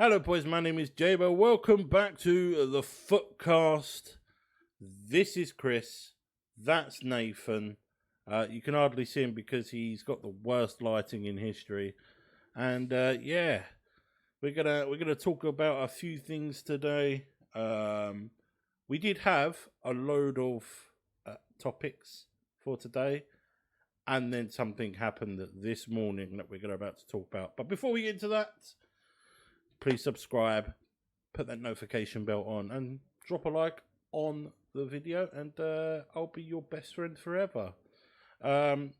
Hello, boys. My name is Jaybur. Welcome back to the Footcast. This is Chris. That's Nathan. You can hardly see him because he's got the worst lighting in history. And we're gonna talk about a few things today. We did have a load of topics for today, and then something happened this morning that we're about to talk about. But before we get into that, please subscribe, put that notification bell on, and drop a like on the video, and I'll be your best friend forever. Since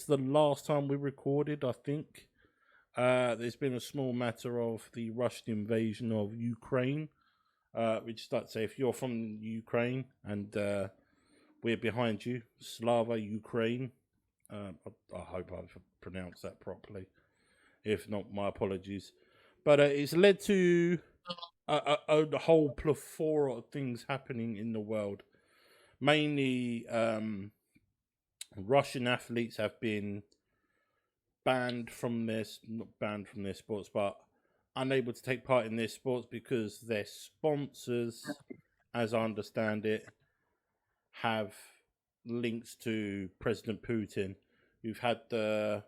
the last time we recorded, I think, there's been a small matter of the Russian invasion of Ukraine. Which, like to say, if you're from Ukraine and we're behind you, Slava Ukraine. I hope I've pronounced that properly. If not, my apologies. But it's led to a whole plethora of things happening in the world. Mainly, Russian athletes have been not banned from their sports, but unable to take part in their sports because their sponsors, as I understand it, have links to President Putin. We've had the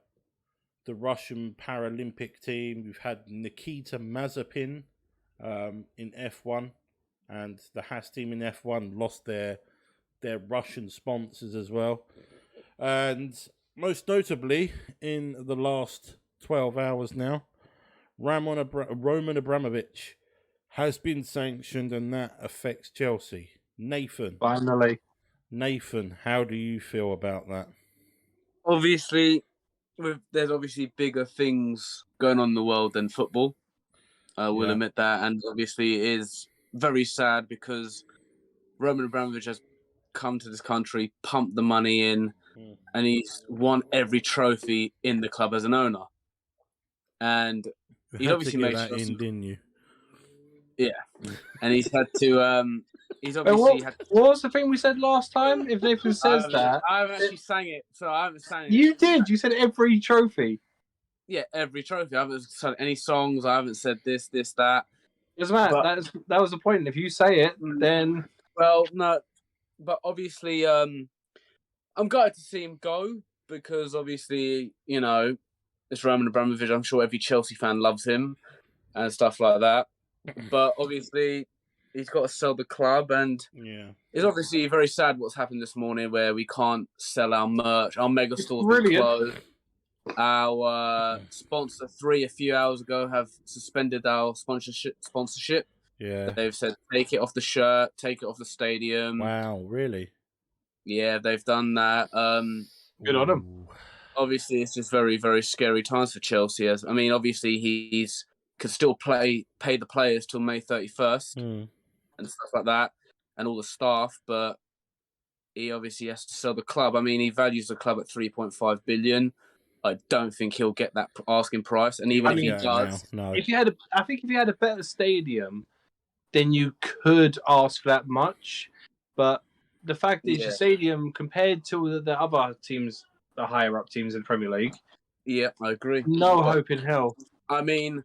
Russian Paralympic team. We've had Nikita Mazepin in F1, and the Haas team in F1 lost their Russian sponsors as well. And most notably, in the last 12 hours now, Roman Abramovich has been sanctioned, and that affects Chelsea. Finally. Nathan, how do you feel about that? Obviously, there's obviously bigger things going on in the world than football. I will admit that. And obviously it is very sad because Roman Abramovich has come to this country, pumped the money in, and he's won every trophy in the club as an owner. And he's obviously made that in, didn't you? Yeah. And he's had to... He's obviously what was the thing we said last time? If Nathan says that... I haven't actually sang it, so I haven't sang it. You did! You said every trophy. Yeah, every trophy. I haven't said any songs, I haven't said this, that. Doesn't matter. That was the point. If you say it, then... Well, no, but obviously, I'm gutted to see him go, because obviously, you know, it's Roman Abramovich. I'm sure every Chelsea fan loves him and stuff like that. But obviously... he's got to sell the club, and it's obviously very sad what's happened this morning, where we can't sell our merch. Our mega stores been closed. Our sponsor 3 a few hours ago have suspended our sponsorship. Yeah, they've said take it off the shirt, take it off the stadium. Wow, really? Yeah, they've done that. Good on them. Obviously, it's just very, very scary times for Chelsea. Obviously, he's could still pay the players till May 31st. And stuff like that, and all the staff, but he obviously has to sell the club. I mean, he values the club at 3.5 billion. I don't think he'll get that asking price, and even if he does, no. If you had a better stadium, then you could ask for that much. But the fact is, your stadium compared to the other teams, the higher up teams in the Premier League, yeah, I agree. No hope in hell. I mean,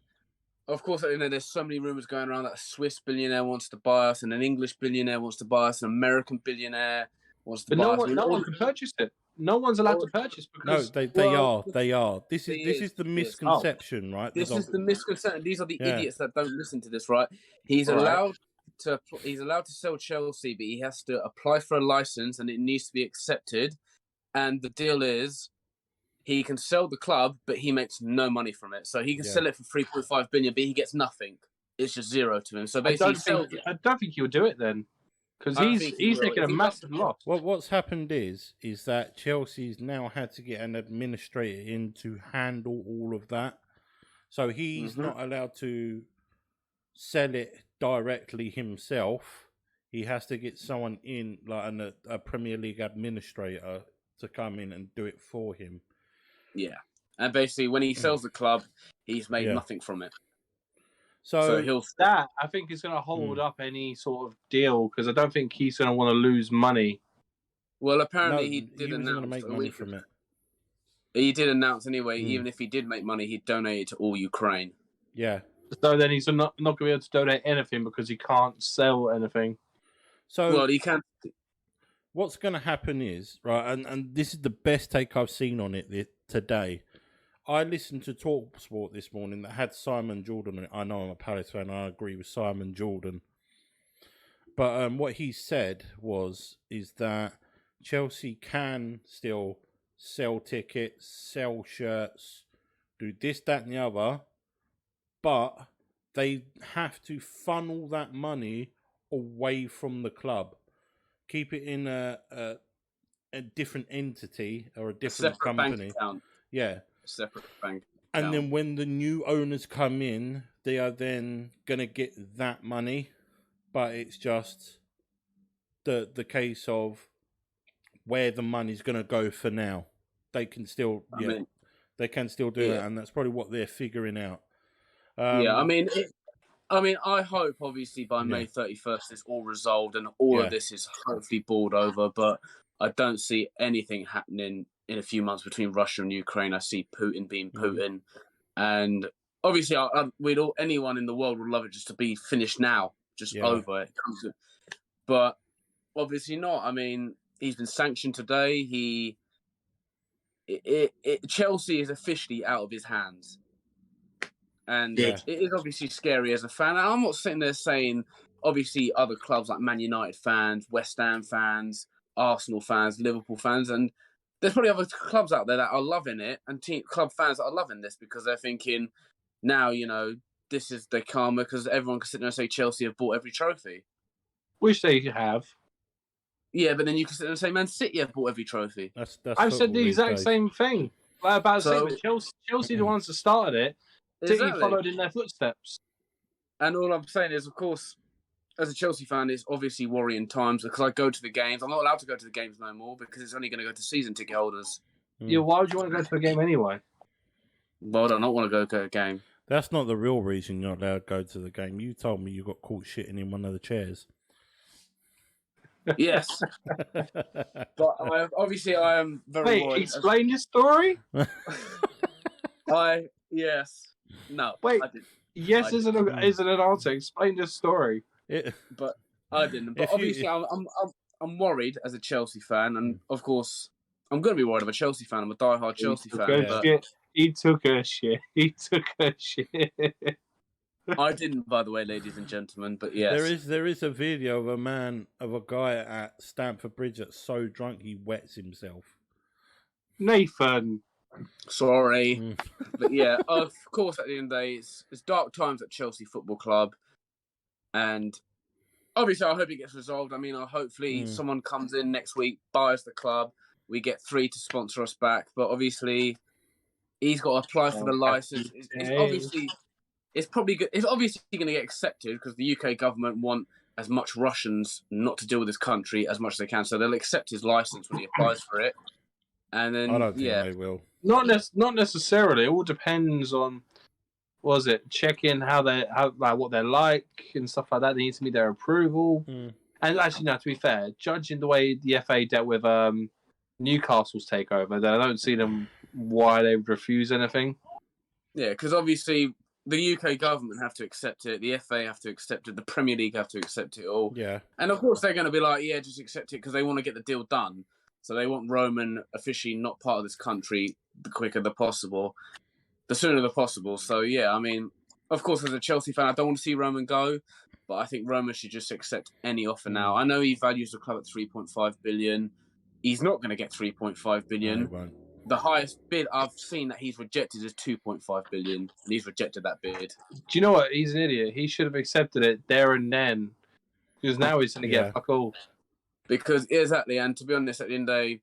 of course, you know, there's so many rumours going around that a Swiss billionaire wants to buy us, and an English billionaire wants to buy us, an American billionaire wants to buy us. No one can purchase it. No one's allowed to purchase because... No, they are. This is the misconception, right? This is the misconception. These are the idiots that don't listen to this, right? He's allowed to sell Chelsea, but he has to apply for a license, and it needs to be accepted. And the deal is, he can sell the club, but he makes no money from it. So he can sell it for 3.5 billion, but he gets nothing. It's just zero to him. So basically, I don't think he'll do it then, because he's taking a massive loss. What's happened is that Chelsea's now had to get an administrator in to handle all of that. So he's not allowed to sell it directly himself. He has to get someone in, like a Premier League administrator, to come in and do it for him. Yeah, and basically, when he sells the club, he's made nothing from it. So that I think is going to hold up any sort of deal, because I don't think he's going to want to lose money. Well, apparently he wasn't going to make money from it. He did announce anyway, Mm. even if he did make money, he'd donate it to all Ukraine. Yeah. So then he's not going to be able to donate anything because he can't sell anything. So Well, he can. what's going to happen is, right, and this is the best take I've seen on it today. I listened to TalkSport this morning that had Simon Jordan on it. I know I'm a Palace fan, and I agree with Simon Jordan. But what he said is that Chelsea can still sell tickets, sell shirts, do this, that, and the other, but they have to funnel that money away from the club. Keep it in a different entity or a different company. Bank account. Yeah. Separate bank account. And then when the new owners come in, they are then going to get that money. But it's just the case of where the money's going to go for now. They can still, they can still do it. And that's probably what they're figuring out. I hope obviously by May 31st it's all resolved and all of this is hopefully balled over, but I don't see anything happening in a few months between Russia and Ukraine. I see Putin being Putin, and obviously anyone in the world would love it just to be finished now, just over it. But obviously not. I mean, he's been sanctioned today. Chelsea is officially out of his hands. And it is obviously scary as a fan. And I'm not sitting there saying, obviously, other clubs like Man United fans, West Ham fans, Arsenal fans, Liverpool fans, and there's probably other clubs out there that are loving it, and club fans that are loving this because they're thinking, now, this is the karma because everyone can sit there and say Chelsea have bought every trophy. Which they have. Yeah, but then you can sit there and say Man City have bought every trophy. That's I've said the exact same thing. Like about Chelsea the ones that started it. City followed in their footsteps. And all I'm saying is, of course, as a Chelsea fan, it's obviously worrying times because I go to the games. I'm not allowed to go to the games no more because it's only going to go to season ticket holders. Yeah, why would you want to go to a game anyway? Well, I don't want to go to a game. That's not the real reason you're not allowed to go to the game. You told me you got caught shitting in one of the chairs. Yes. But I am very worried. Explain your story? Yes. No. Wait. Yes isn't an answer. Explain the story. But I didn't. But obviously, I'm worried as a Chelsea fan, and of course, I'm going to be worried. I'm a Chelsea fan. I'm a diehard Chelsea fan. He took a shit. I didn't, by the way, ladies and gentlemen. But yes, there is a video of a guy at Stamford Bridge that's so drunk he wets himself. Nathan. Sorry. But yeah, of course, at the end of the day, it's dark times at Chelsea Football Club. And obviously, I hope it gets resolved. I mean, hopefully someone comes in next week, buys the club. We get 3 to sponsor us back. But obviously, he's got to apply for the license. It's probably good. It's obviously going to get accepted because the UK government want as much Russians not to deal with this country as much as they can. So they'll accept his license when he applies for it. And then, I don't think they will. Not necessarily. It all depends on, checking what they're like and stuff like that. They need to meet their approval. And actually, no, to be fair, judging the way the FA dealt with Newcastle's takeover, then I don't see them why they would refuse anything. Yeah, because obviously the UK government have to accept it, the FA have to accept it, the Premier League have to accept it all. Yeah. And of course they're going to be like, yeah, just accept it because they want to get the deal done. So they want Roman officially not part of this country the quicker the possible, the sooner the possible. So yeah, I mean, of course, as a Chelsea fan, I don't want to see Roman go, but I think Roman should just accept any offer now. I know he values the club at 3.5 billion. He's not going to get 3.5 billion. No, the highest bid I've seen that he's rejected is 2.5 billion, and he's rejected that bid. Do you know what? He's an idiot. He should have accepted it there and then, because now he's going to get fuck all. Because exactly, and to be honest, at the end of the day,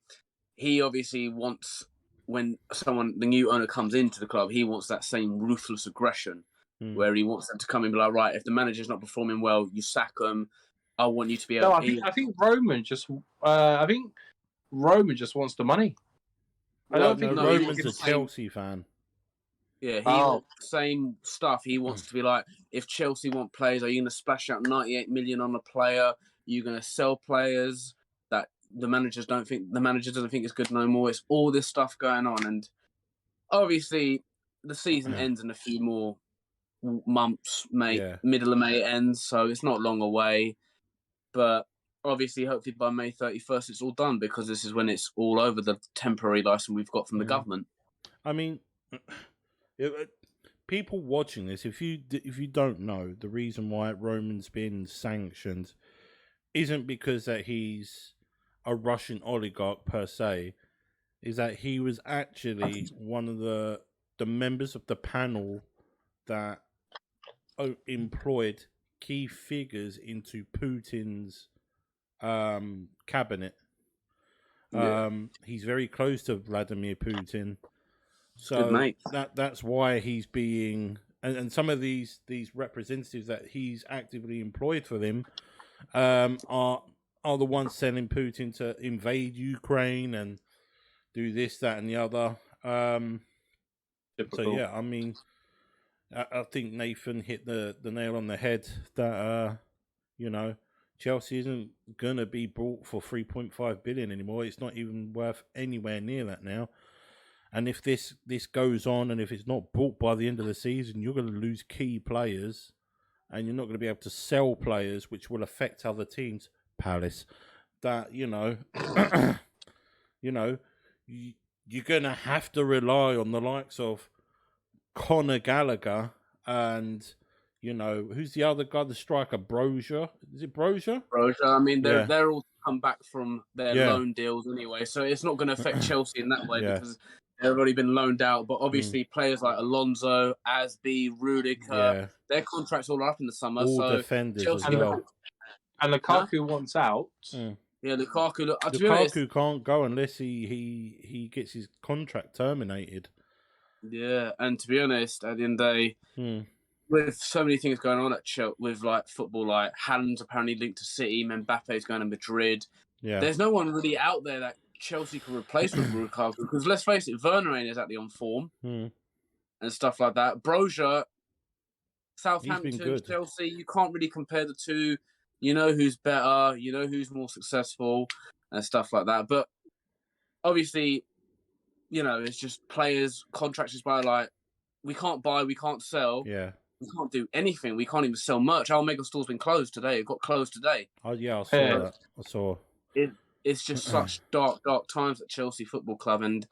he obviously wants, when the new owner comes into the club, he wants that same ruthless aggression, where he wants them to come in and be like, right, if the manager's not performing well, you sack them. I want you to be able. No, I think Roman just. Roman just wants the money. I don't think Roman's a Chelsea fan. Yeah, he wants the same stuff. He wants to be like, if Chelsea want players, are you going to splash out 98 million on a player? You're going to sell players that the manager doesn't think is good no more. It's all this stuff going on, and obviously the season ends in a few more months, mate. Yeah. Middle of May it ends, so it's not long away. But obviously, hopefully by May 31st, it's all done because this is when it's all over, the temporary license we've got from the government. I mean, people watching this, if you don't know, the reason why Roman's been sanctioned isn't because that he's a Russian oligarch per se, is that he was actually one of the members of the panel that employed key figures into Putin's cabinet. He's very close to Vladimir Putin, so that's why he's being and some of these representatives that he's actively employed for them are the ones telling Putin to invade Ukraine and do this, that, and the other. So yeah, I mean, I think Nathan hit the nail on the head that Chelsea isn't gonna be bought for 3.5 billion anymore. It's not even worth anywhere near that now. And if this goes on, and if it's not bought by the end of the season, you're going to lose key players, and you're not going to be able to sell players, which will affect other teams. Palace, that you're going to have to rely on the likes of Conor Gallagher and who's the other guy, the striker, Brozier? Is it Brozier? Brozier. I mean, they're all come back from their loan deals anyway, so it's not going to affect Chelsea in that way because they've already been loaned out. But obviously, players like Alonso, Asby, Rudiger, their contracts all up in the summer. All so defenders Chelsea as well. And Lukaku wants out. Yeah, Lukaku. Lukaku can't go unless he gets his contract terminated. Yeah, and to be honest, at the end of the day, with so many things going on at Chelsea, with like football, like Haaland's apparently linked to City, Mbappe's going to Madrid. Yeah, there's no one really out there that Chelsea can replace with Lukaku because let's face it, Werner is actually on form and stuff like that. Brozier, Southampton, Chelsea, you can't really compare the two. You know who's better, you know who's more successful and stuff like that. But obviously, it's just players, contracts by like, we can't buy, we can't sell. Yeah. We can't do anything. We can't even sell merch. Our Omega store's been closed today. It got closed today. Oh, yeah, I saw that. I saw. It's just such dark times at Chelsea Football Club. And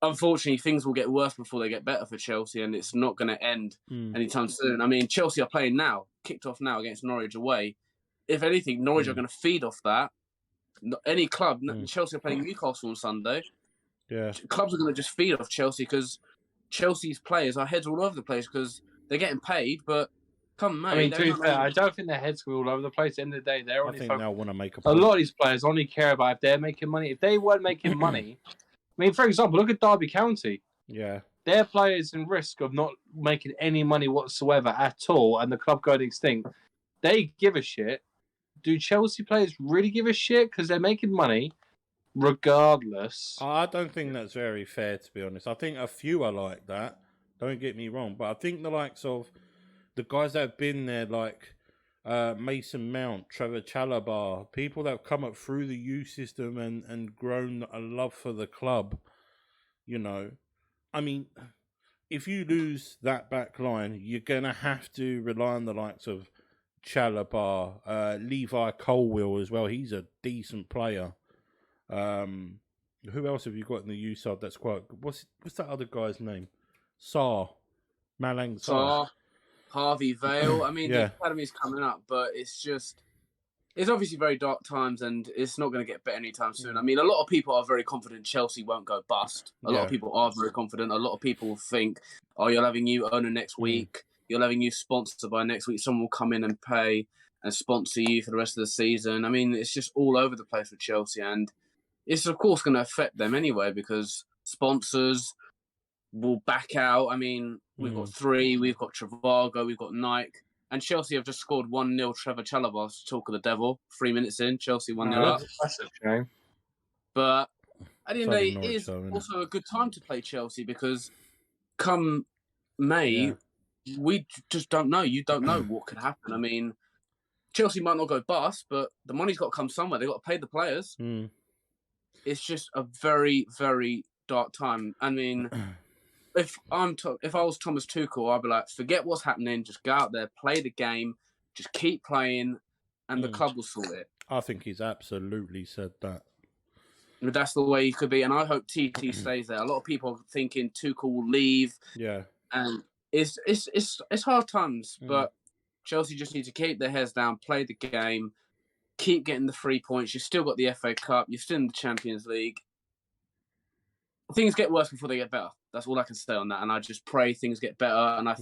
unfortunately, things will get worse before they get better for Chelsea. And it's not going to end anytime soon. I mean, Chelsea are playing now, kicked off now against Norwich away. If anything, Norwich are going to feed off that. Any club, Chelsea are playing Newcastle on Sunday. Yeah, clubs are going to just feed off Chelsea because Chelsea's players are heads all over the place because they're getting paid. But come May, I mean, to be fair, I don't think their heads will all over the place. At the end of the day, they're only. I think they'll want to make a lot of these players only care about if they're making money. If they weren't making money, I mean, for example, look at Derby County. Yeah, their players in risk of not making any money whatsoever at all, and the club going extinct. They give a shit. Do Chelsea players really give a shit because they're making money? Regardless, I don't think that's very fair, to be honest. I think a few are like that. Don't get me wrong, but I think the likes of the guys that have been there, like Mason Mount, Trevor Chalobah, people that have come up through the youth system and grown a love for the club. I mean, if you lose that back line, you're gonna have to rely on the likes of Chalobah, Levi Colwill as well. He's a decent player. Who else have you got in the youth side that's quite good? What's that other guy's name? Malang Sarr. Harvey Vale. I mean, the academy's coming up, but it's obviously very dark times and it's not going to get better anytime soon. I mean, a lot of people are very confident Chelsea won't go bust. A lot of people are very confident. A lot of people think, you'll have a new owner next week. You'll have a new sponsor by next week. Someone will come in and pay and sponsor you for the rest of the season. I mean, it's just all over the place with Chelsea and it's, of course, going to affect them anyway because sponsors will back out. I mean, we've got 3. We've got Trivago. We've got Nike. And Chelsea have just scored 1-0 Trevor Chalobah, talk of the devil. 3 minutes in, Chelsea 1-0 up. That's a shame. But at the end of the day, it is also a good time to play Chelsea because come May, we just don't know. You don't know what could happen. I mean, Chelsea might not go bust, but the money's got to come somewhere. They've got to pay the players. It's just a very, very dark time. I mean, if I was Thomas Tuchel, I'd be like, forget what's happening, just go out there, play the game, just keep playing, and the club will sort it. I think he's absolutely said that. But that's the way he could be, and I hope TT stays there. A lot of people are thinking Tuchel will leave. Yeah, and it's hard times, but Chelsea just need to keep their heads down, play the game, keep getting the 3 points. You've still got the FA Cup, you're still in the Champions League. Things get worse before they get better. That's all I can say on that. And I just pray things get better. And I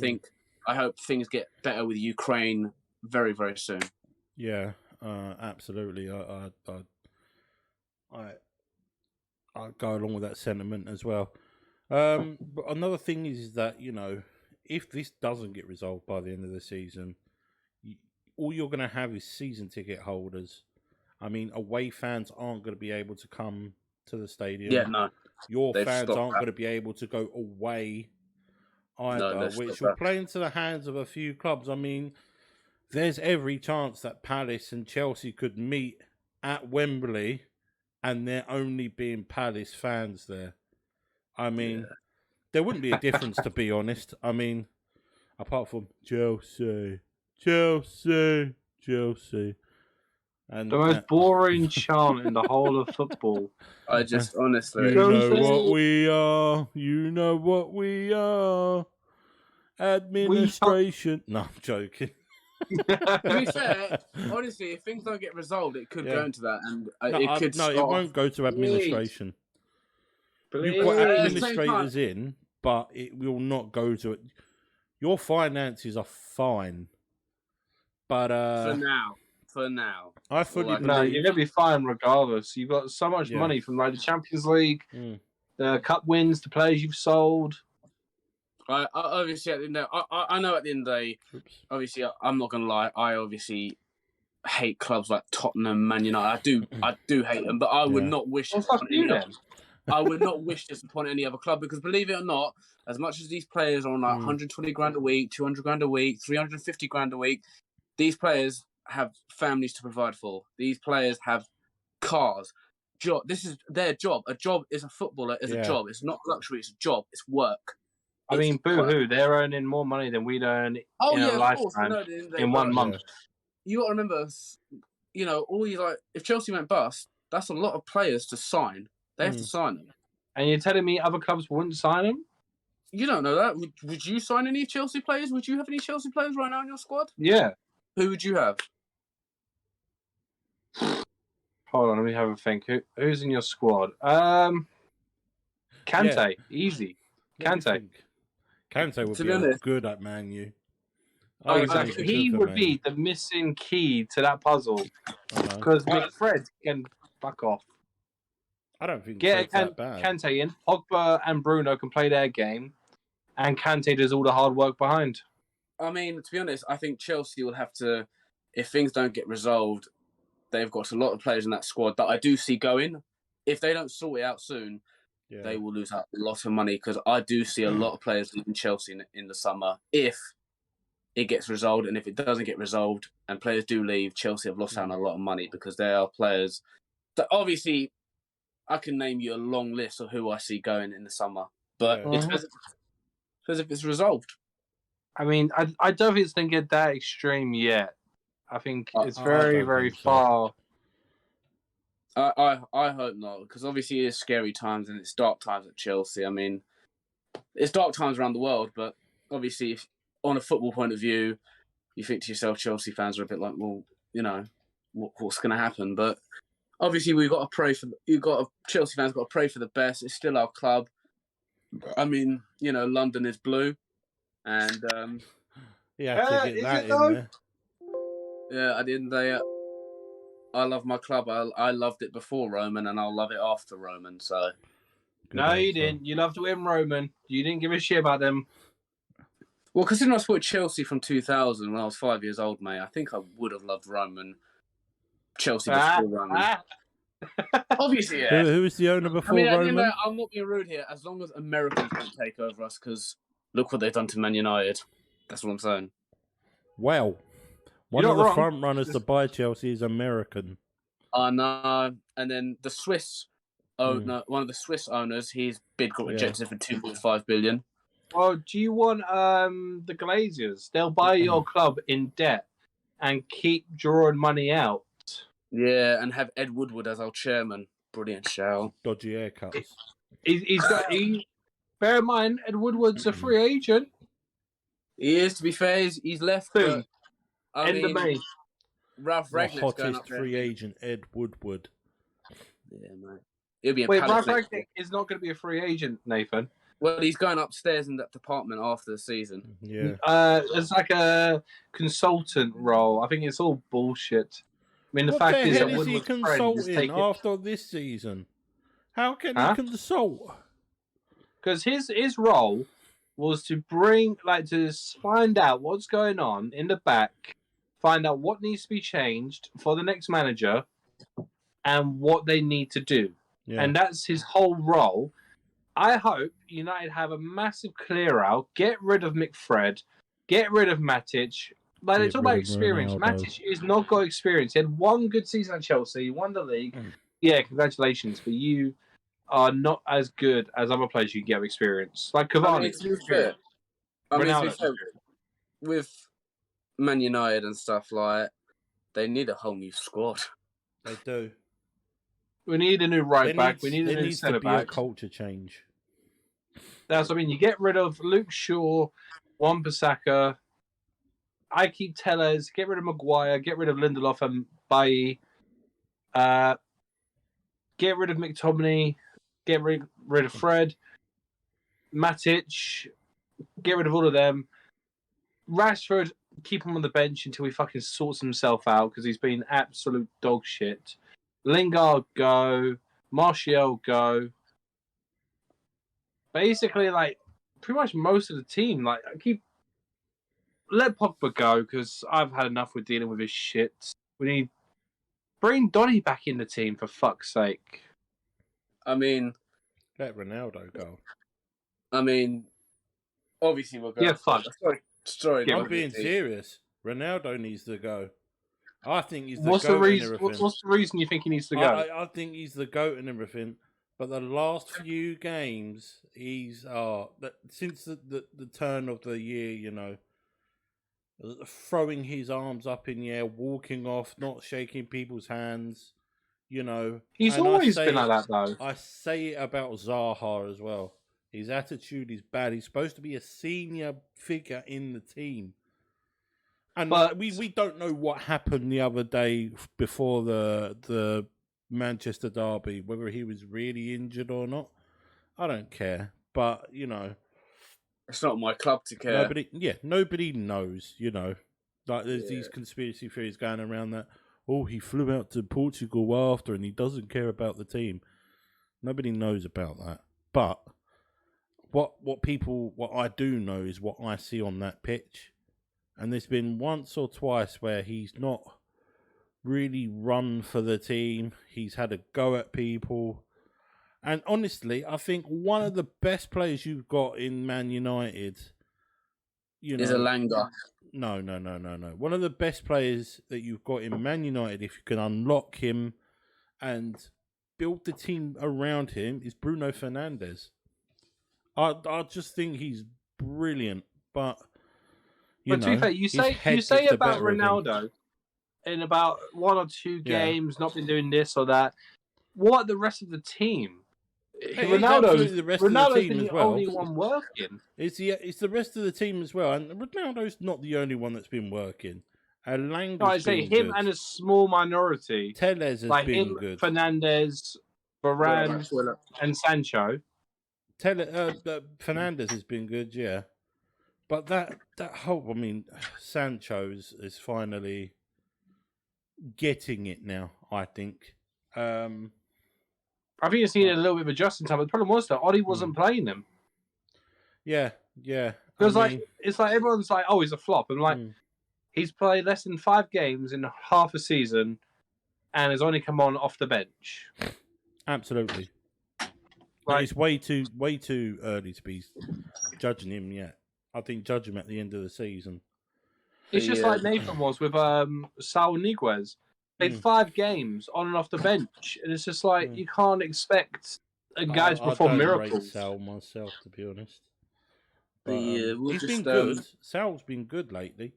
hope things get better with Ukraine very, very soon. Yeah, absolutely. I go along with that sentiment as well. But another thing is that, you know, if this doesn't get resolved by the end of the season, all you're going to have is season ticket holders. I mean, away fans aren't going to be able to come to the stadium. Yeah, no. Your fans aren't going to be able to go away either, which will play into the hands of a few clubs. I mean, there's every chance that Palace and Chelsea could meet at Wembley and there only being Palace fans there. I mean, there wouldn't be a difference, to be honest. I mean, apart from Chelsea. And the most boring chant in the whole of football. I just honestly... You know what we are. Administration. No, I'm joking. To be fair, honestly, if things don't get resolved, it could go into that, and it could. No, it won't go to administration. You've got administrators in, but it will not go to it. Your finances are fine, but for now, I fully believe. No, you're gonna be fine regardless. You've got so much money from like the Champions League, the cup wins, the players you've sold. I obviously at the end of, I know at the end of the day, obviously I'm not gonna lie, I obviously hate clubs like Tottenham, Man United. I do hate them, but I would not wish this upon any other. I would not wish this upon any other club, because believe it or not, as much as these players are on like 120 grand a week, 200 grand a week, 350 grand a week, these players have families to provide for. These players have cars. This is their job. A job is a footballer is a job. It's not luxury. It's a job. It's work. I mean, boo-hoo, they're earning more money than we'd earn in a lifetime in 1 month. You got to remember, you know, all these, like, if Chelsea went bust, that's a lot of players to sign. They have to sign them. And you're telling me other clubs wouldn't sign them? You don't know that. Would you sign any Chelsea players? Would you have any Chelsea players right now in your squad? Yeah. Who would you have? Hold on, let me have a think. Who's in your squad? Kante, easy. Kante Kante would be good at Man U. Exactly. He would be the missing key to that puzzle. Because McFred can fuck off. I don't think it's that bad. Kante in. Pogba and Bruno can play their game. And Kante does all the hard work behind. I mean, to be honest, I think Chelsea will have to, if things don't get resolved, they've got a lot of players in that squad that I do see going. If they don't sort it out soon, they will lose out a lot of money, because I do see a lot of players leaving Chelsea in the summer if it gets resolved. And if it doesn't get resolved and players do leave, Chelsea have lost out on a lot of money, because there are players that obviously I can name you a long list of who I see going in the summer, but it's as if it's resolved. I mean, I don't think it's going to get that extreme yet. I think it's very, very far. I hope not, because obviously it's scary times and it's dark times at Chelsea. I mean, it's dark times around the world, but obviously, if, on a football point of view, you think to yourself, Chelsea fans are a bit like, well, you know, what's going to happen? But obviously, we've got to pray for. Chelsea fans got to pray for the best. It's still our club. I mean, you know, London is blue, and to get that in there. Yeah, at the end of the day, I love my club. I loved it before Roman, and I'll love it after Roman. So, no, you didn't. You loved him, Roman. You didn't give a shit about them. Well, considering I supported Chelsea from 2000 when I was 5 years old, mate, I think I would have loved Roman. Chelsea before Roman. Obviously, yeah. Who was the owner before Roman? I'm not being rude here. As long as Americans don't take over us, because look what they've done to Man United. That's what I'm saying. Well, one of the front runners to buy Chelsea is American. I know. And then the Swiss owner, one of the Swiss owners, his bid got rejected for 2.5 billion. Well, do you want the Glaziers? They'll buy your club in debt and keep drawing money out. Yeah, and have Ed Woodward as our chairman. Brilliant show. Dodgy haircuts. He's got. Bear in mind, Ed Woodward's a free agent. He is, to be fair. He's left Soon. But, End of May. Ralph The Ragnick's going hottest up there. free agent, Ed Woodward. Yeah, mate. He'll be a Wait, Palace Ralph next year. Ragnick is not going to be a free agent, Nathan. Well, he's going upstairs in that department after the season. Yeah. It's like a consultant role. I think it's all bullshit. I mean, the What fact the is hell that is he Woodward's friend is consulting taking... after this season? How can he consult? Because his role was to to find out what's going on in the back, find out what needs to be changed for the next manager, and what they need to do. Yeah. And that's his whole role. I hope United have a massive clear out, get rid of McFred, get rid of Matic. Like, they talk about experience. Matic has not got experience. He had one good season at Chelsea, he won the league. Yeah, congratulations, but you are not as good as other players you get experience. Like Cavani. With Man United and stuff, like, they need a whole new squad. They do. We need a new right back. We need a new centre back. There needs to be a culture change. That's what I mean. You get rid of Luke Shaw, Wan-Bissaka. I keep Tellez. Get rid of Maguire. Get rid of Lindelof and Bailly. Get rid of McTominay. Get rid of Fred. Matic. Get rid of all of them. Rashford, keep him on the bench until he fucking sorts himself out because he's been absolute dog shit. Lingard, go. Martial, go. Basically, like, pretty much most of the team. Like, let Pogba go because I've had enough with dealing with his shit. Bring Donny back in the team for fuck's sake. I mean, let Ronaldo go. I mean, obviously we're going. Yeah, fuck. Sorry, I'm being serious. Ronaldo needs to go. I think he's the what's GOAT the reason? and everything. What's the reason you think he needs to go? I think he's the GOAT and everything. But the last few games, since the turn of the year, throwing his arms up in the air, walking off, not shaking people's hands, He's always been like that, though. I say it about Zaha as well. His attitude is bad. He's supposed to be a senior figure in the team. And we don't know what happened the other day before the Manchester derby, whether he was really injured or not. I don't care. But, it's not my club to care. Nobody knows, Like, there's these conspiracy theories going around that, he flew out to Portugal after and he doesn't care about the team. Nobody knows about that. But what I do know is what I see on that pitch. And there's been once or twice where he's not really run for the team. He's had a go at people. And honestly, I think one of the best players you've got in Man United, is Elanga. No. One of the best players that you've got in Man United, if you can unlock him and build the team around him, is Bruno Fernandes. I just think he's brilliant, but to be fair, you say about Ronaldo in about one or two games, not been doing this or that. What the rest of the team? Ronaldo's been the only one working. It's the rest of the team as well, and Ronaldo's not the only one that's been working. Elanga's been him good. And a small minority. Tellez has been good. Fernandes, Varane, and Sancho. Fernandes has been good, yeah. But that whole, Sancho is finally getting it now, I think. I think it's needed a little bit of adjusting time. But the problem was that Ollie wasn't playing him. Yeah. Because it's like everyone's like, he's a flop. And like, he's played less than 5 games in half a season and has only come on off the bench. Absolutely. It's way too early to be judging him yet. I think judge him at the end of the season. It's just like Nathan was with Saul Niguez. Played 5 games on and off the bench, and it's just like you can't expect a guy to perform miracles. I don't rate Sal myself, to be honest. But, we'll he's just, been good. Sal's been good lately,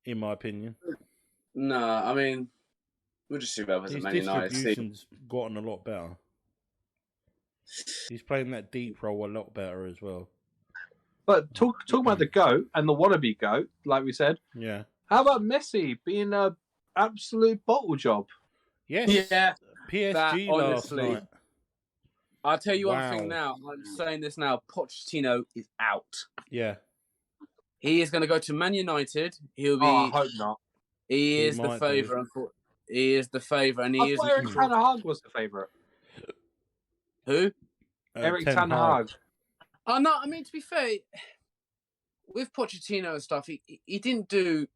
in my opinion. No, I mean, we'll just see what happens at His Man United. distribution's gotten a lot better. He's playing that deep role a lot better as well. But talk about the GOAT and the wannabe GOAT, like we said. Yeah. How about Messi being an absolute bottle job? Yes. Yeah. PSG last night. I'll tell you one Wow. thing now. I'm saying this now. Pochettino is out. Yeah. He is going to go to Man United. He'll be. Oh, I hope not. He is the might favourite. He is the favourite, and he I is. thought Eric Ten Hag was the favourite. Who? Eric Ten Hag. Oh no! I mean, to be fair, with Pochettino and stuff, he didn't do.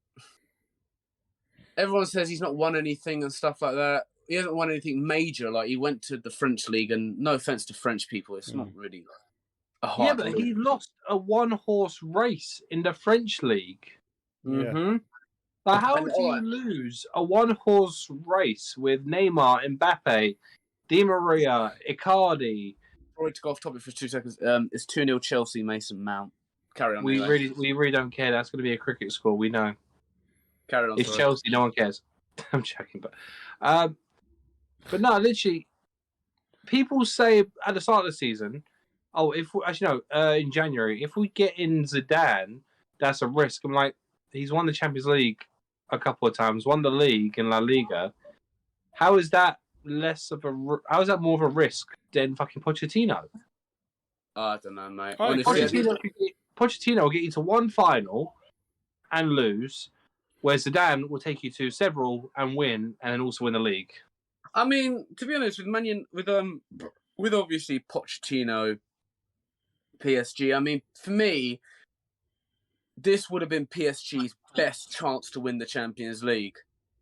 Everyone says he's not won anything and stuff like that. He hasn't won anything major. Like, he went to the French league, and no offense to French people, it's not really like a hard. Yeah, but he lost a one-horse race in the French league. Mm-hmm. Like, how do you lose a one-horse race with Neymar, Mbappe, Di Maria, Icardi? Sorry to go off topic for 2 seconds. It's 2-0 Chelsea, Mason Mount. Carry on. We really don't care. That's going to be a cricket score. We know. Carry on. It's Chelsea. No one cares. I'm joking, but no, literally, people say at the start of the season, "Oh, in January, if we get in Zidane, that's a risk." I'm like, he's won the Champions League a couple of times, won the league in La Liga. How is that how is that more of a risk than fucking Pochettino? I don't know, mate. Pochettino will get you to one final and lose, whereas Zidane will take you to several and win, and then also win the league. I mean, to be honest, with obviously Pochettino, PSG. I mean, for me, this would have been PSG's best chance to win the Champions League.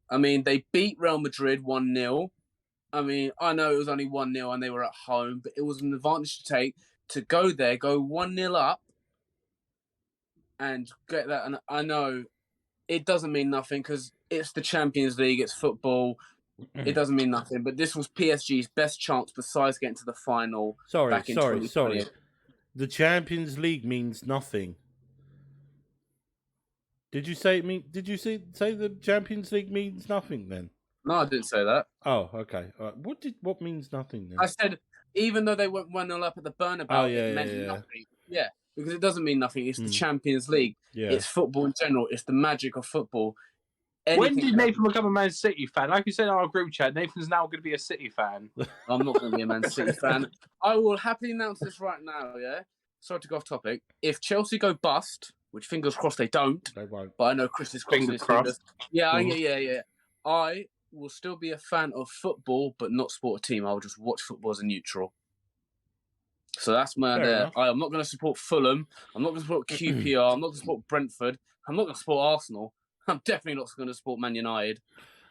I mean, they beat Real Madrid 1-0. I mean, I know it was only 1-0 and they were at home, but it was an advantage to take to go there, go 1-0 up, and get that. And I know it doesn't mean nothing because it's the Champions League, it's football. It doesn't mean nothing, but this was PSG's best chance besides getting to the final. Sorry. The Champions League means nothing. Did you say the Champions League means nothing then? No, I didn't say that. Oh, okay. What means nothing then? I said even though they went 1-0 up at the Bernabeu, it meant nothing. Yeah, because it doesn't mean nothing. It's the Champions League. Yeah. It's football in general. It's the magic of football. When did Nathan become a Man City fan? Like you said in our group chat, Nathan's now going to be a City fan. I'm not going to be a Man City fan. I will happily announce this right now, yeah? Sorry to go off topic. If Chelsea go bust, which fingers crossed they don't, they won't. But I know Chris is crossing his fingers. Yeah, yeah. I will still be a fan of football, but not support a team. I'll just watch football as a neutral. So that's my idea. I'm not going to support Fulham. I'm not going to support QPR. I'm not going to support Brentford. I'm not going to support Arsenal. I'm definitely not going to support Man United.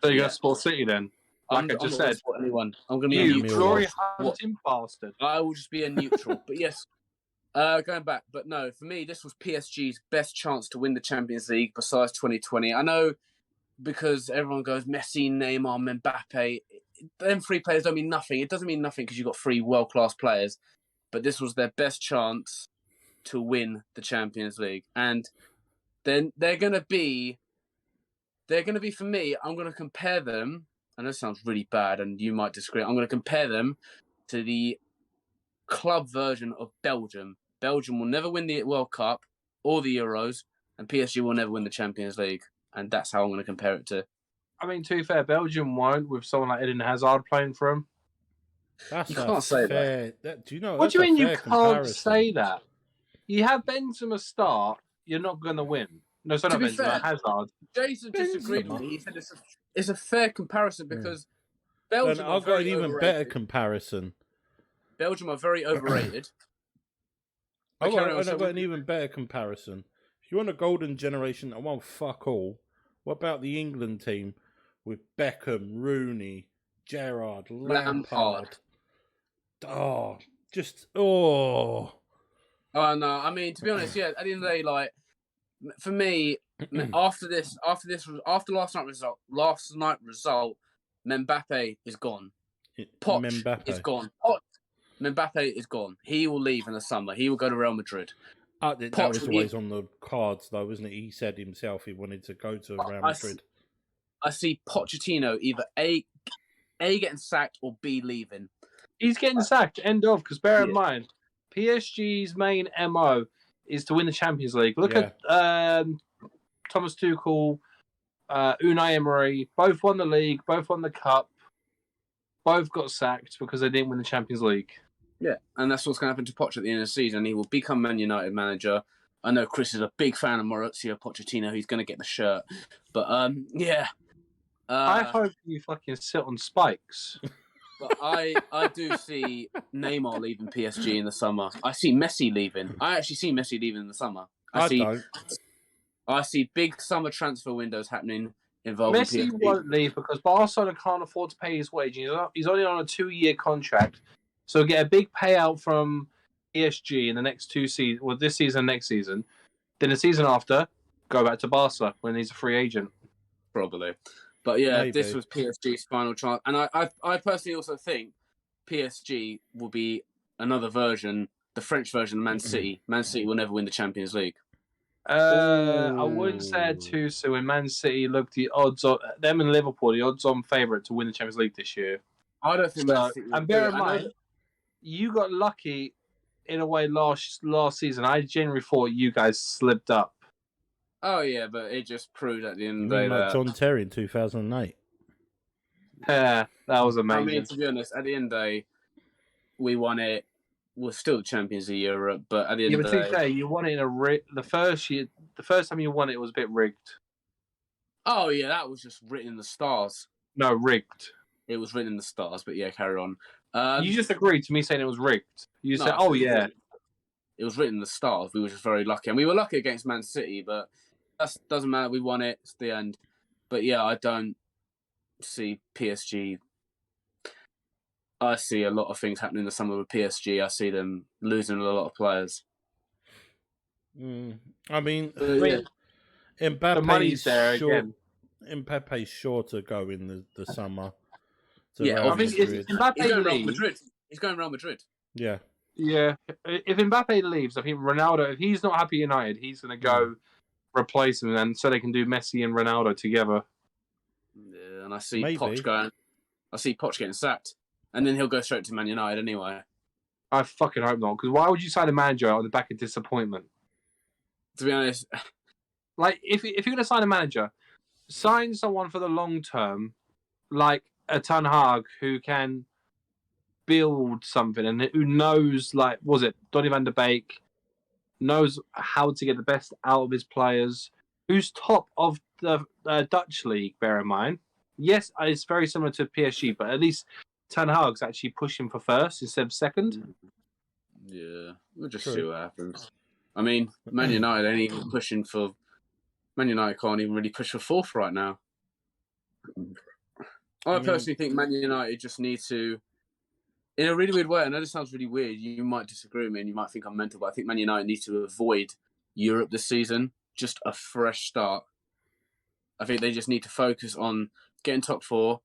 So you're going to support City then? Like I just said. Anyone. I'm going to be a neutral. Glory hunting bastard. I will just be a neutral. But yes, going back. But no, for me, this was PSG's best chance to win the Champions League besides 2020. I know because everyone goes Messi, Neymar, Mbappe. Them three players don't mean nothing. It doesn't mean nothing because you've got three world-class players. But this was their best chance to win the Champions League. And then they're going to be, for me, I'm going to compare them. I know it sounds really bad and you might disagree. I'm going to compare them to the club version of Belgium. Belgium will never win the World Cup or the Euros, and PSG will never win the Champions League. And that's how I'm going to compare it to. I mean, to be fair, Belgium won't with someone like Eden Hazard playing for him. You can't say that. Do you know? What do you mean you can't say that? You have Benzema start, you're not going to win. No, sorry, not Benzema, Hazard. Jason disagreed with me. He said it's a fair comparison because Belgium. I've got an even better comparison. Belgium are very overrated. I've got an even better comparison. If you want a golden generation that won't fuck all, what about the England team with Beckham, Rooney, Gerrard, Lampard? Oh no! I mean, to be honest, yeah. At the end of the day, like for me, after last night result, Mbappe is gone. Poch is gone. Mbappe is gone. He will leave in the summer. He will go to Real Madrid. That was always on the cards, though, wasn't it? He said himself he wanted to go to Real Madrid. I see Pochettino either A getting sacked or B leaving. He's getting sacked, end of, because bear in mind, PSG's main MO is to win the Champions League. Look at Thomas Tuchel, Unai Emery, both won the league, both won the cup, both got sacked because they didn't win the Champions League. Yeah, and that's what's going to happen to Poch at the end of the season. He will become Man United manager. I know Chris is a big fan of Mauricio Pochettino. He's going to get the shirt. But, I hope you fucking sit on spikes. But I do see Neymar leaving PSG in the summer. I see Messi leaving. I actually see Messi leaving in the summer. I see big summer transfer windows happening involving Messi PSG. won't leave because Barcelona can't afford to pay his wage. He's only on a 2-year contract. So he'll get a big payout from PSG in the next 2 seasons, well, this season, next season. Then the season after, go back to Barca when he's a free agent. Probably. But yeah, Maybe. This was PSG's final chance. And I personally also think PSG will be another version, the French version of Man City. Man City will never win the Champions League. I wouldn't say it too soon. When Man City looked the odds on them and Liverpool, the odds-on favourite to win the Champions League this year. I don't think Man City. And bear in mind, you got lucky in a way last season. I genuinely thought you guys slipped up. Oh yeah, but it just proved at the end of the day that John Terry in 2008. Yeah, that was amazing. I mean, to be honest, at the end of the day, we won it. We're still the champions of Europe, but at the end of the day, you won it in the first year. The first time you won it was a bit rigged. Oh yeah, that was just written in the stars. No, rigged. It was written in the stars, but yeah, carry on. You just agreed to me saying it was rigged. You said, "Oh yeah." It was written in the stars. We were just very lucky, and we were lucky against Man City, but that doesn't matter. We won it. It's the end. But yeah, I don't see PSG. I see a lot of things happening in the summer with PSG. I see them losing a lot of players. I mean, the money's there again. Mbappe's sure to go in the summer. Yeah, I think if Mbappe leaves, he's going Real Madrid. Yeah. Yeah, if Mbappe leaves, I think Ronaldo, if he's not happy at United, he's going to go replace him, and so they can do Messi and Ronaldo together. Yeah, and I see Poch getting sacked, and then he'll go straight to Man United anyway. I fucking hope not, because why would you sign a manager on the back of disappointment? To be honest, like if you're going to sign a manager, sign someone for the long term, like a Ten Hag who can build something and who knows, like, was it Donny van der Beek, knows how to get the best out of his players, who's top of the Dutch league, bear in mind. Yes, it's very similar to PSG, but at least Ten Hag's actually pushing for first instead of second. Yeah, we'll just see what happens. I mean, Man United ain't even pushing for... Man United can't even really push for fourth right now. I personally think Man United just need to... In a really weird way, I know this sounds really weird, you might disagree with me and you might think I'm mental, but I think Man United needs to avoid Europe this season. Just a fresh start. I think they just need to focus on getting top four.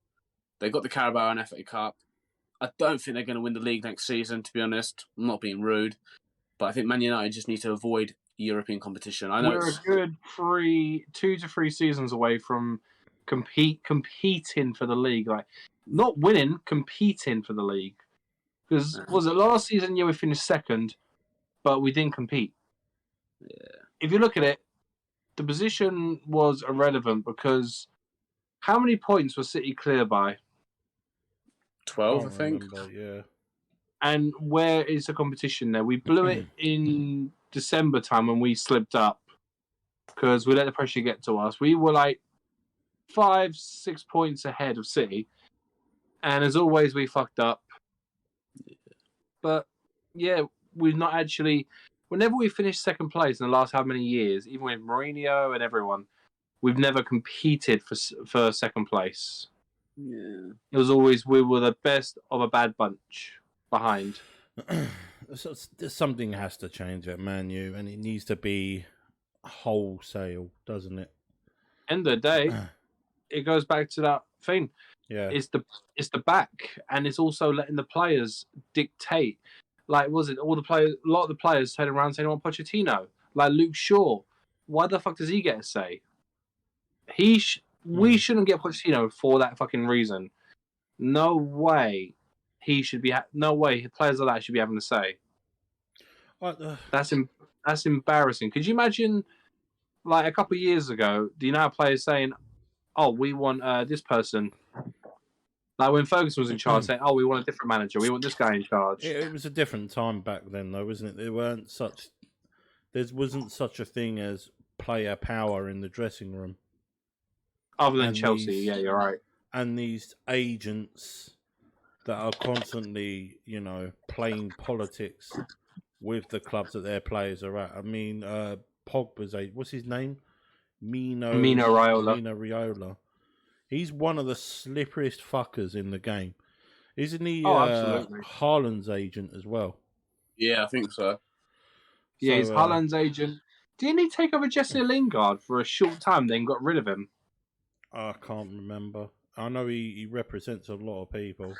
They've got the Carabao and FA Cup. I don't think they're going to win the league next season, to be honest. I'm not being rude. But I think Man United just need to avoid European competition. I know we're a good 2 to 3 seasons away from competing for the league. Like, not winning, competing for the league. Because was it last season? Yeah, we finished second, but we didn't compete. Yeah. If you look at it, the position was irrelevant because how many points was City clear by? 12, I think. Yeah. And where is the competition there? We blew it in December time when we slipped up because we let the pressure get to us. We were like 5-6 points ahead of City, and as always, we fucked up. But yeah, we've not actually. Whenever we finished second place in the last how many years, even with Mourinho and everyone, we've never competed for second place. Yeah, it was always we were the best of a bad bunch behind. Something has to change at Man U, and it needs to be wholesale, doesn't it? End of the day, it goes back to that thing. Yeah, it's the back, and it's also letting the players dictate. Like, was it all the players? A lot of the players turning around saying, "Oh, Pochettino." Like Luke Shaw, why the fuck does he get a say? We shouldn't get Pochettino for that fucking reason. No way. He should be. No way. Players like that should be having a say. That's embarrassing. Could you imagine, like a couple of years ago, do you know players saying, "Oh, we want this person." Like when Ferguson was in charge, saying, "Oh, we want a different manager. We want this guy in charge." It was a different time back then, though, wasn't it? There wasn't such a thing as player power in the dressing room. Other than Chelsea, yeah, you're right. And these agents that are constantly, playing politics with the clubs that their players are at. I mean, Pogba's what's his name? Mino Raiola. He's one of the slipperiest fuckers in the game. Isn't he absolutely. Haaland's agent as well? Yeah, I think so. Yeah, he's Haaland's agent. Didn't he take over Jesse Lingard for a short time, then got rid of him? I can't remember. I know he represents a lot of people.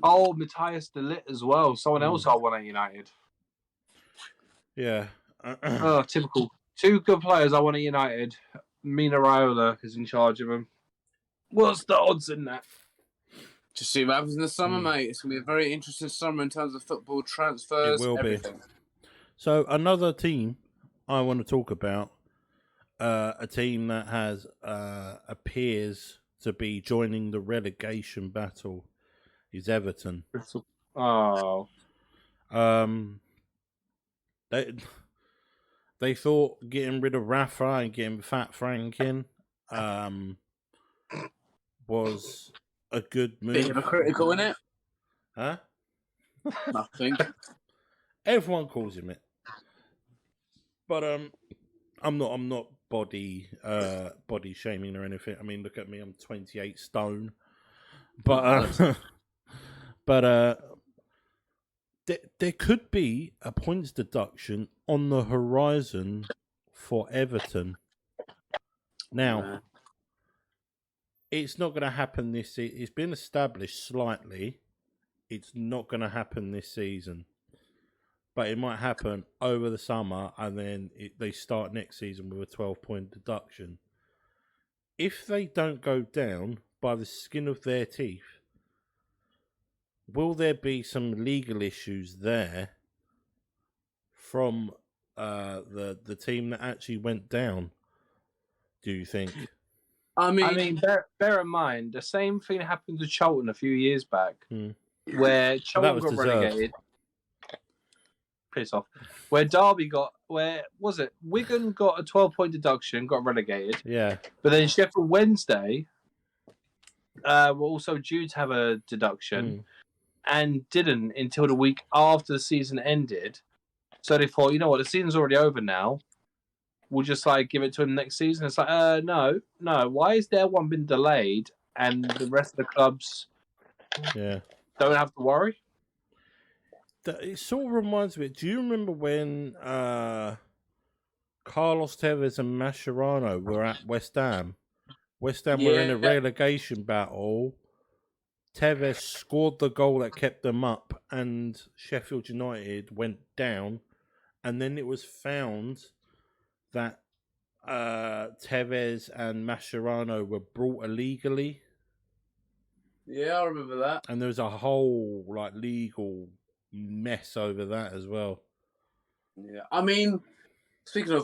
Oh, Matthias de Ligt as well. Someone else I want at United. Yeah. Oh, typical. Two good players I want at United. Mino Raiola is in charge of them. What's the odds in that? Just see what happens in the summer, mate. It's going to be a very interesting summer in terms of football transfers. It will everything. be. So another team I want to talk about, a team that has appears to be joining the relegation battle, is Everton. Oh. They thought getting rid of Rafa and getting Fat Frank in was a good move. Bit hypocritical, innit? Huh? Nothing. Everyone calls him it. But I'm not body shaming or anything. I mean, look at me, I'm 28 stone. But there could be a points deduction on the horizon for Everton. Now, it's not going to happen this season. It's been established slightly. It's not going to happen this season. But it might happen over the summer, and then they start next season with a 12-point deduction. If they don't go down by the skin of their teeth, will there be some legal issues there from the team that actually went down? Do you think? I mean, bear in mind the same thing happened to Charlton a few years back, where Charlton got relegated. Piss off. Where Wigan got a 12-point deduction, got relegated. Yeah. But then Sheffield Wednesday were also due to have a deduction. And didn't until the week after the season ended. So they thought, you know what, the season's already over now. We'll just give it to him next season. It's no. Why is their one been delayed and the rest of the clubs don't have to worry? It sort of reminds me. Do you remember when Carlos Tevez and Mascherano were at West Ham? West Ham were in a relegation battle. Tevez scored the goal that kept them up, and Sheffield United went down. And then it was found that Tevez and Mascherano were brought illegally. Yeah, I remember that. And there was a whole legal mess over that as well. Yeah, I mean, speaking of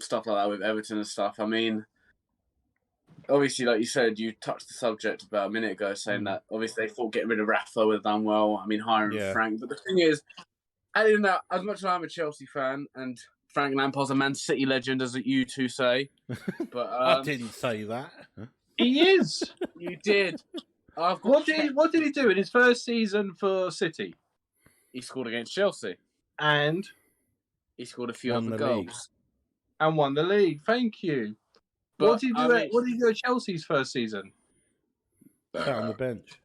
stuff like that with Everton and stuff, I mean, obviously, like you said, you touched the subject about a minute ago, saying that obviously they thought getting rid of Rafa would have done well. I mean, hiring Frank. But the thing is, as much as I'm a Chelsea fan and Frank Lampard's a Man City legend, as you two say, but I didn't say that. He is. You did. What did he do in his first season for City? He scored against Chelsea, and he scored a few other goals and won the league. Thank you. But, what did he do at Chelsea's first season? Sat on the bench.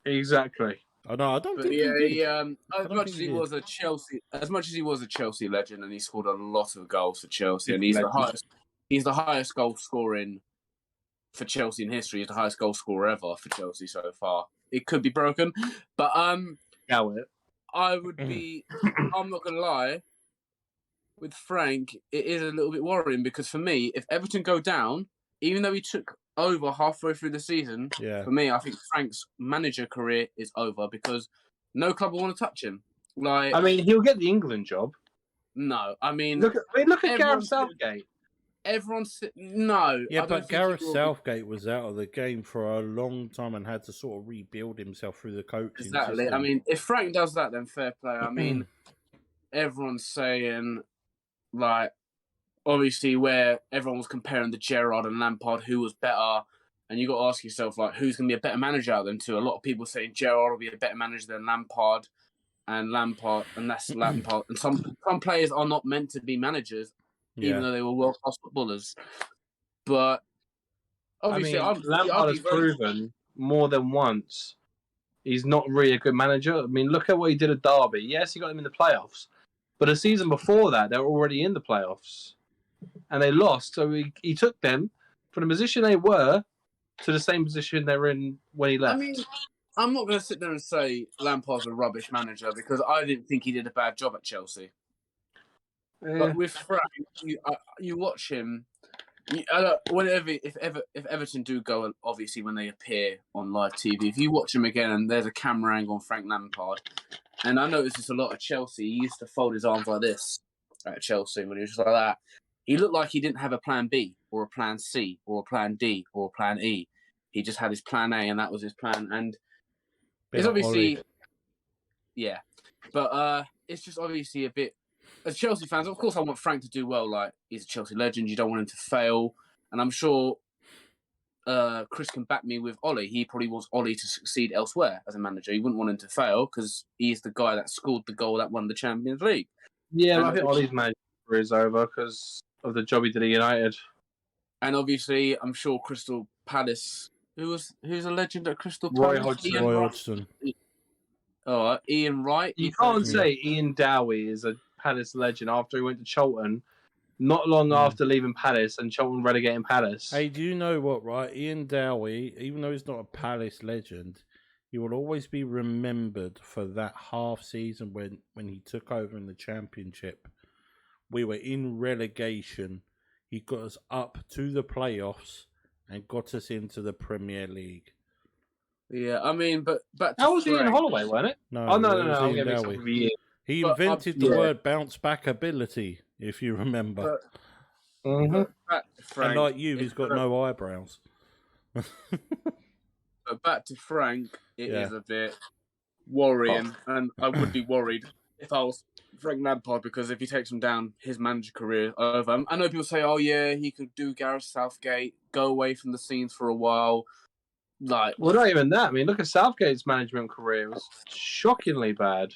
Exactly. I know. I don't think as much as he was a Chelsea legend, and he scored a lot of goals for Chelsea, and he's the highest goal scoring for Chelsea in history. He's the highest goal scorer ever for Chelsea so far. It could be broken, but doubt it. I would be. I'm not gonna lie. With Frank, it is a little bit worrying because for me, if Everton go down, even though he took over halfway through the season, for me, I think Frank's manager career is over because no club will want to touch him. Like, I mean, he'll get the England job. No, I mean, look at Gareth Southgate. No. Yeah, but Gareth Southgate was out of the game for a long time and had to sort of rebuild himself through the coaching Exactly. system. I mean, if Frank does that, then fair play. I mean, everyone's saying, like, obviously where everyone was comparing the Gerrard and Lampard, who was better, and you got to ask yourself, like, who's going to be a better manager out of them two? A lot of people saying Gerrard will be a better manager than Lampard, and that's Lampard. And some players are not meant to be managers, even though they were world-class footballers. But obviously, Lampard has proven more than once he's not really a good manager. I mean, look at what he did at Derby. Yes, he got them in the playoffs, but a season before that, they were already in the playoffs, and they lost. So he took them from the position they were to the same position they were in when he left. I mean, I'm not going to sit there and say Lampard's a rubbish manager because I didn't think he did a bad job at Chelsea. But with Frank, you watch him. If Everton do go, obviously when they appear on live TV, if you watch him again and there's a camera angle on Frank Lampard, and I noticed this a lot at Chelsea. He used to fold his arms like this at Chelsea when he was just like that. He looked like he didn't have a plan B or a plan C or a plan D or a plan E. He just had his plan A, and that was his plan. And it's obviously, but it's just obviously a bit. As Chelsea fans, of course, I want Frank to do well. Like, he's a Chelsea legend. You don't want him to fail. And I'm sure Chris can back me with Ollie. He probably wants Ollie to succeed elsewhere as a manager. He wouldn't want him to fail because he's the guy that scored the goal that won the Champions League. Yeah, I think Ollie's manager career is over because of the job he did at United. And obviously, I'm sure Crystal Palace. Who's a legend at Crystal Roy Palace? Hodgson. Hodgson. Oh, Ian Wright. You can't say Ian Dowie is a Palace legend after he went to Charlton, not long after leaving Palace and Charlton relegating Palace. Hey, do you know what, right? Ian Dowie, even though he's not a Palace legend, he will always be remembered for that half season when he took over in the Championship. We were in relegation. He got us up to the playoffs and got us into the Premier League. Yeah, I mean, but back to That was Ian Holloway, wasn't it? No, Oh, no. Ian I'm Dowie. He invented the word bounce back ability, if you remember. But back to Frank, and like you, he's got no eyebrows. But back to Frank, it is a bit worrying. And I would be worried if I was Frank Lampard because if he takes him down, his manager career over. I know people say, oh, yeah, he could do Gareth Southgate, go away from the scenes for a while. Like, well, not even that. I mean, look at Southgate's management career. It was shockingly bad.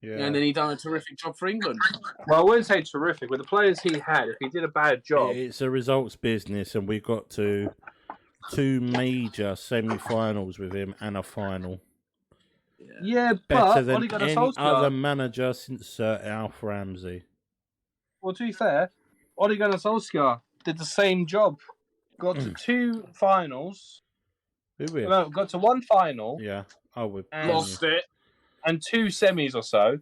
Yeah. And then he done a terrific job for England. Well, I wouldn't say terrific. With the players he had, if he did a bad job... It's a results business, and we got to 2 major semi-finals with him and a final. Yeah, Better but than any other manager since Sir Alf Ramsey. Well, to be fair, Ole Gunnar Solskjaer did the same job. Got to 2 finals. Who will? No, got to 1 final. Yeah, I would. Lost it. And 2 semis or so.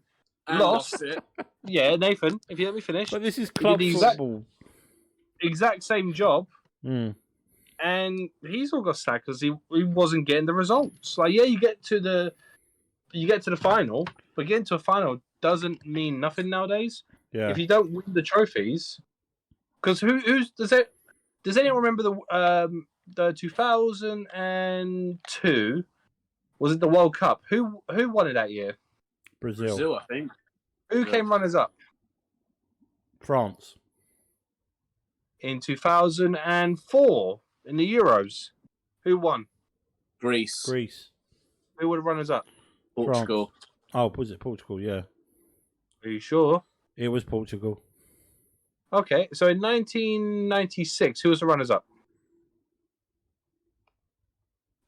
And lost it. Yeah, Nathan, if you let me finish. But this is club football. Exact same job. Mm. And he's all got sacked because he wasn't getting the results. Like, yeah, you get to the final, but getting to a final doesn't mean nothing nowadays. Yeah. If you don't win the trophies, because does anyone remember the 2002? Was it the World Cup? Who won it that year? Brazil, I think. Who came runners up? France. In 2004 in the Euros. Who won? Greece. Who were the runners up? Portugal. France. Oh, was it Portugal? Yeah. Are you sure? It was Portugal. Okay, so in 1996, who was the runners up?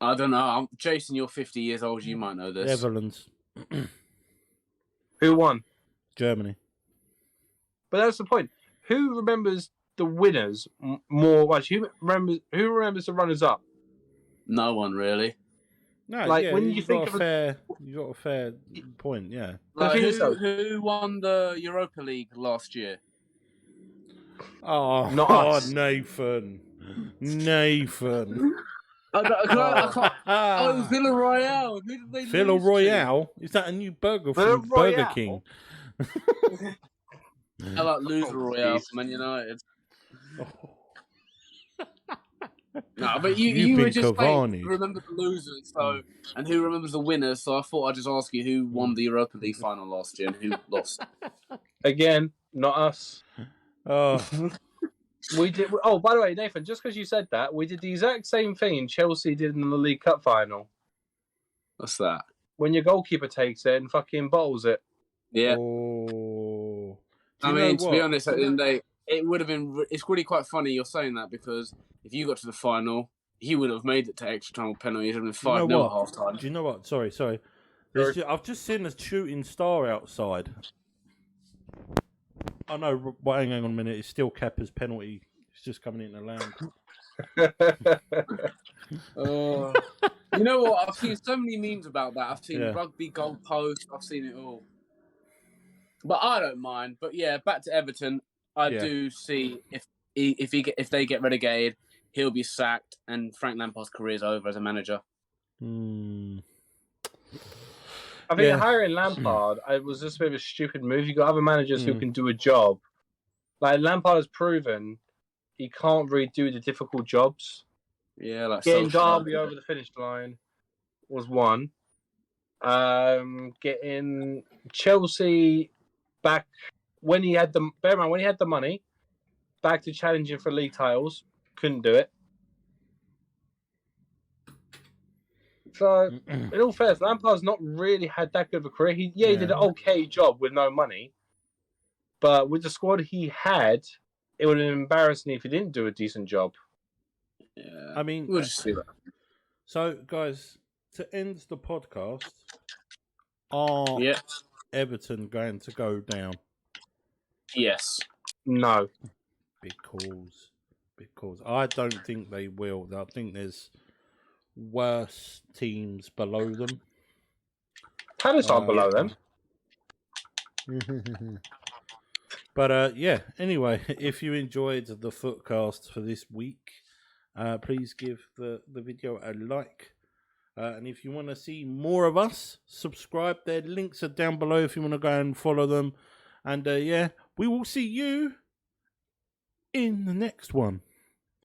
I don't know. Jason, you're 50 years old. You might know this. Netherlands. Who won? Germany. But that's the point. Who remembers the winners more? Who remembers the runners up? No one really. No, like yeah, when you you think got of you got a fair point. Yeah. Like, thing is, though- who won the Europa League last year? Oh, Not oh, us. Nathan. I can't. Oh, Villa Royale. Who did they Villa lose Royale? Is that a new burger Villa from Burger Royale? King? to? How about loser Oh, Royale jeez. for Man United? Oh. No, but You've you were been just saying, Cavani'd. remember the losers, so and who remembers the winners? So I thought I'd just ask you who won the Europa League final last year and who lost. Again, not us. Oh, We did. Oh, by the way, Nathan, just because you said that, we did the exact same thing Chelsea did in the League Cup final. What's that? When your goalkeeper takes it and fucking bottles it. Yeah. oh. Do I you mean, know to be what? honest, at the end of the day, it would have been. It's really quite funny you're saying that because if you got to the final, he would have made it to extra time or penalties and been Do you know 5-0 at what? half time. Do you know what? Sorry. Sorry. I've just seen a shooting star outside. I know, but hang on a minute. It's still Kepa's penalty. It's just coming in the land. You know what? I've seen so many memes about that. I've seen Yeah. rugby goalpost. I've seen it all. But I don't mind. But yeah, back to Everton. I Yeah. do see if they get relegated, he'll be sacked, and Frank Lampard's career is over as a manager. I think Yeah. hiring Lampard, it was just a bit of a stupid move. You got other managers who Mm. can do a job. Like Lampard has proven he can't really do the difficult jobs. Yeah, like Getting Solskjaer. Derby over the finish line was one. Getting Chelsea back when he had the bear in mind, when he had the money, back to challenging for league titles, couldn't do it. So, in all fairness, Lampard's not really had that good of a career. He did an okay job with no money, but with the squad he had, it would have been embarrassing if he didn't do a decent job. Yeah, I mean, we'll just see that. so guys, to end the podcast, are Everton going to go down? Yes. No. Big calls. I don't think they will. I think there's worse teams below them. Palace aren't below them. But yeah, anyway, if you enjoyed the Footcast for this week, please give the video a like. And if you want to see more of us, subscribe. Their links are down below if you want to go and follow them. And yeah, we will see you in the next one.